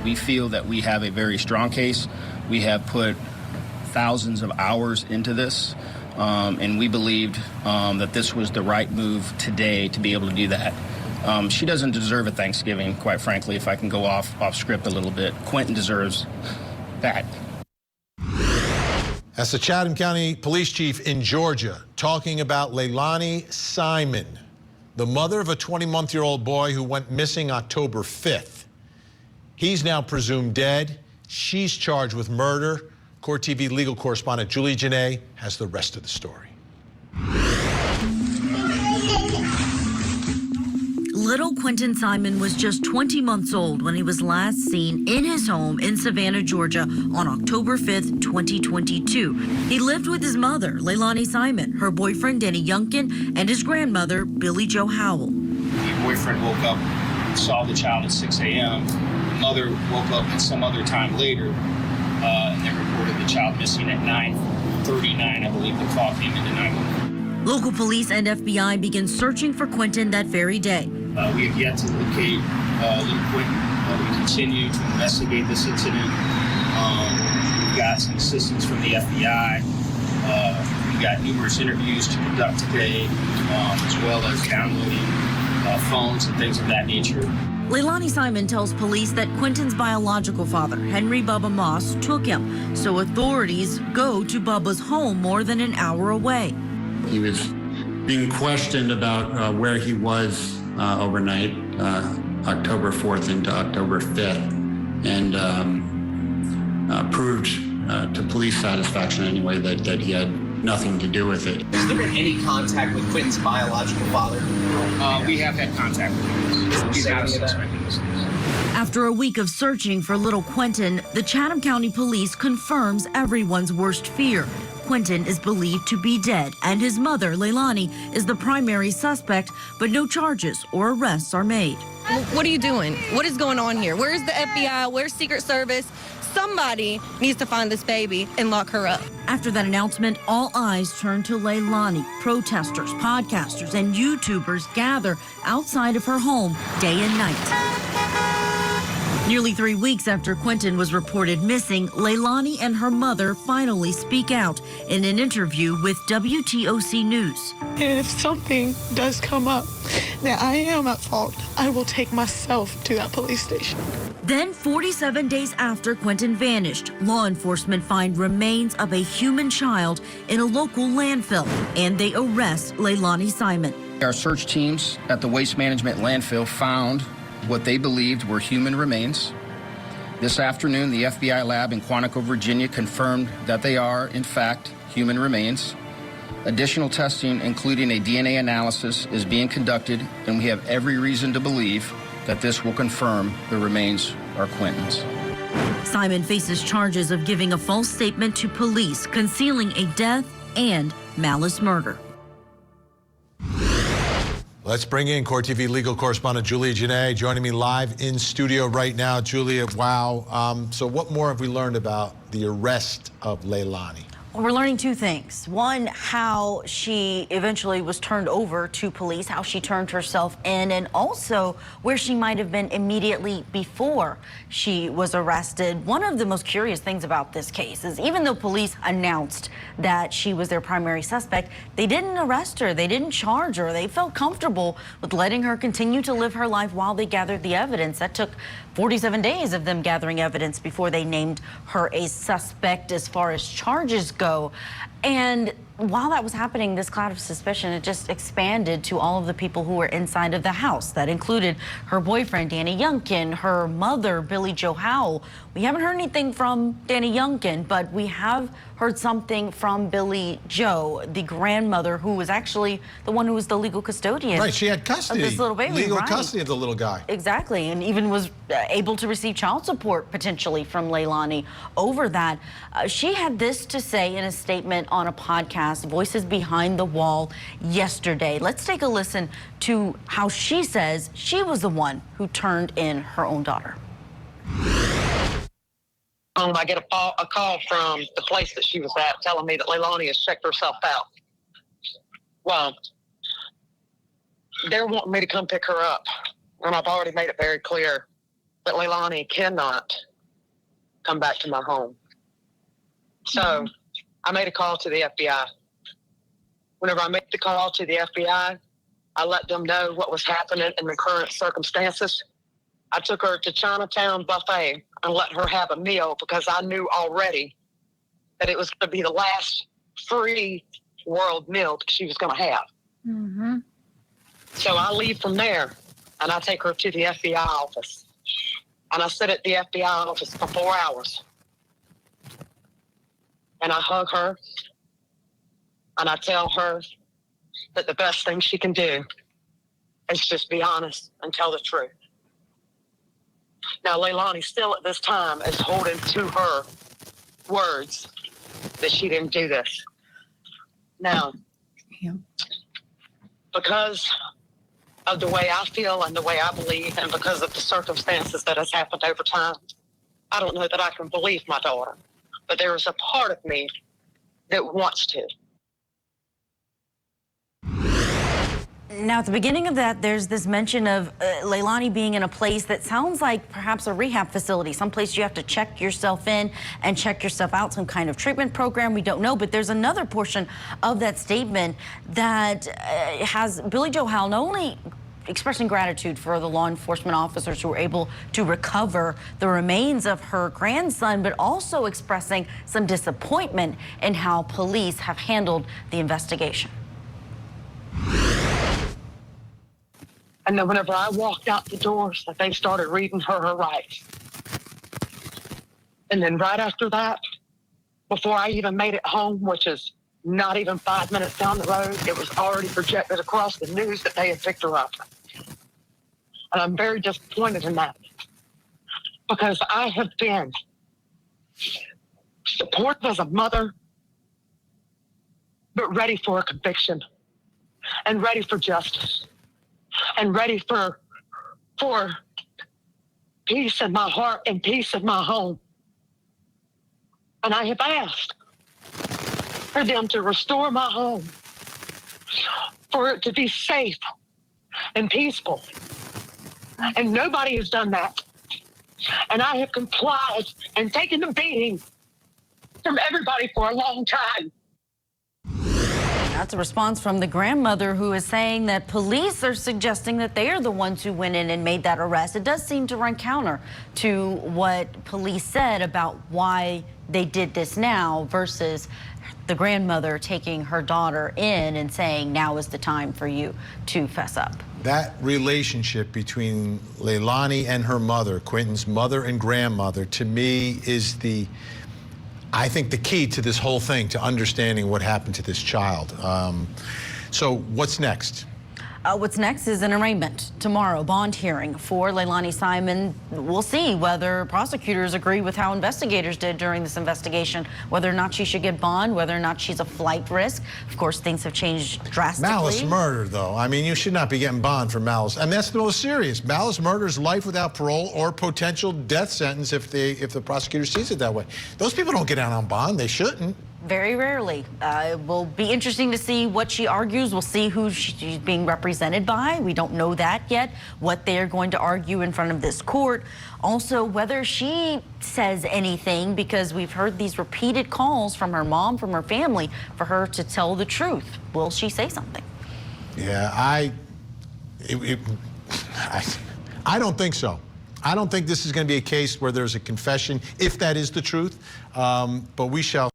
We feel that we have a very strong case. We have put thousands of hours into this, and we believed that this was the right move today to be able to do that. She doesn't deserve a Thanksgiving, quite frankly, if I can go off script a little bit. Quinton deserves that. That's the Chatham County Police Chief in Georgia talking about Leilani Simon, the mother of a 20-month-old boy who went missing October 5th. He's now presumed dead. She's charged with murder. Court TV legal correspondent Julie Janae has the rest of the story. Little Quinton Simon was just 20 months old when he was last seen in his home in Savannah, Georgia on October 5th, 2022. He lived with his mother, Leilani Simon, her boyfriend, Danny Youngkin, and his grandmother, Billie Jo Howell. The boyfriend woke up, saw the child at 6 a.m. The mother woke up at some other time later, and they reported the child missing at 9:39. I believe the call came into 911. Local police and FBI began searching for Quinton that very day. We have yet to locate little Quinton. We continue to investigate this incident. We got some assistance from the FBI. We got numerous interviews to conduct today, as well as downloading phones and things of that nature. Leilani Simon tells police that Quinton's biological father, Henry Bubba Moss, took him, so authorities go to Bubba's home more than an hour away. He was being questioned about where he was overnight, October 4th into October 5th, and proved to police satisfaction anyway that he had nothing to do with it. Has there been any contact with Quinton's biological father? We have had contact with him. He's not a suspect in this case. After a week of searching for little Quinton, the Chatham County Police confirms everyone's worst fear. Quinton is believed to be dead, and his mother, Leilani, is the primary suspect, but no charges or arrests are made. What are you doing? What is going on here? Where's the FBI? Where's Secret Service? Somebody needs to find this baby and lock her up. After that announcement, all eyes turn to Leilani. Protesters, podcasters, and YouTubers gather outside of her home day and night. Nearly 3 weeks after Quinton was reported missing, Leilani and her mother finally speak out in an interview with WTOC News. And if something does come up that I am at fault, I will take myself to that police station. Then, 47 days after Quinton vanished, law enforcement find remains of a human child in a local landfill, and they arrest Leilani Simon. Our search teams at the Waste Management landfill found what they believed were human remains. This afternoon, the FBI lab in Quantico, Virginia, confirmed that they are, in fact, human remains. Additional testing, including a DNA analysis, is being conducted, and we have every reason to believe that this will confirm the remains are Quinton's. Simon faces charges of giving a false statement to police, concealing a death, and malice murder. Let's bring in Court TV legal correspondent Julia Janae, joining me live in studio right now. Julia, wow. So what more have we learned about the arrest of Leilani? We're learning two things. One, how she eventually was turned over to police, how she turned herself in, and also where she might have been immediately before she was arrested. One of the most curious things about this case is even though police announced that she was their primary suspect, they didn't arrest her, they didn't charge her. They felt comfortable with letting her continue to live her life while they gathered the evidence. That took 47 days of them gathering evidence before they named her a suspect as far as charges go. And while that was happening, this cloud of suspicion, it just expanded to all of the people who were inside of the house. That included her boyfriend, Danny Youngkin, her mother, Billie Jo Howell. We haven't heard anything from Danny Youngkin, but we have heard something from Billie Jo, the grandmother, who was actually the one who was the legal custodian. Right, she had custody. Of this little baby, legal right. custody of the little guy. Exactly, and even was able to receive child support potentially from Leilani over that. She had this to say in a statement on a podcast, Voices Behind the Wall, yesterday. Let's take a listen to how she says she was the one who turned in her own daughter. I get a call from the place that she was at telling me that Leilani has checked herself out. Well, they're wanting me to come pick her up, and I've already made it very clear that Leilani cannot come back to my home. So I made a call to the FBI. Whenever I made the call to the FBI, I let them know what was happening in the current circumstances. I took her to Chinatown Buffet and let her have a meal because I knew already that it was going to be the last free world meal that she was going to have. Mm-hmm. So I leave from there and I take her to the FBI office. And I sit at the FBI office for 4 hours. And I hug her and I tell her that the best thing she can do is just be honest and tell the truth. Now, Leilani still at this time is holding to her words that she didn't do this. Now, because of the way I feel and the way I believe and because of the circumstances that has happened over time, I don't know that I can believe my daughter. But there is a part of me that wants to. Now, at the beginning of that, there's this mention of Leilani being in a place that sounds like perhaps a rehab facility, someplace you have to check yourself in and check yourself out, some kind of treatment program. We don't know, but there's another portion of that statement that has Billie Jo Howell not only expressing gratitude for the law enforcement officers who were able to recover the remains of her grandson, but also expressing some disappointment in how police have handled the investigation. And then whenever I walked out the doors, they started reading her rights. And then right after that, before I even made it home, which is not even 5 minutes down the road, it was already projected across the news that they had picked her up. And I'm very disappointed in that because I have been supportive as a mother, but ready for a conviction and ready for justice. And ready for peace in my heart and peace in my home. And I have asked for them to restore my home, for it to be safe and peaceful. And nobody has done that. And I have complied and taken the beating from everybody for a long time. That's a response from the grandmother, who is saying that police are suggesting that they are the ones who went in and made that arrest. It does seem to run counter to what police said about why they did this now versus the grandmother taking her daughter in and saying, now is the time for you to fess up. That relationship between Leilani and her mother, Quinton's mother and grandmother, to me is I think the key to this whole thing, to understanding what happened to this child. So what's next? What's next is an arraignment tomorrow, bond hearing for Leilani Simon. We'll see whether prosecutors agree with how investigators did during this investigation, whether or not she should get bond, whether or not she's a flight risk. Of course, things have changed drastically. Malice murder, though. I mean, you should not be getting bond for malice. And that's the most serious. Malice murder is life without parole or potential death sentence if the prosecutor sees it that way. Those people don't get out on bond. They shouldn't. Very rarely. It will be interesting to see what she argues. We'll see who she's being represented by. We don't know that yet, what they're going to argue in front of this court. Also, whether she says anything, because we've heard these repeated calls from her mom, from her family, for her to tell the truth. Will she say something? Yeah, I don't think so. I don't think this is going to be a case where there's a confession, if that is the truth, but we shall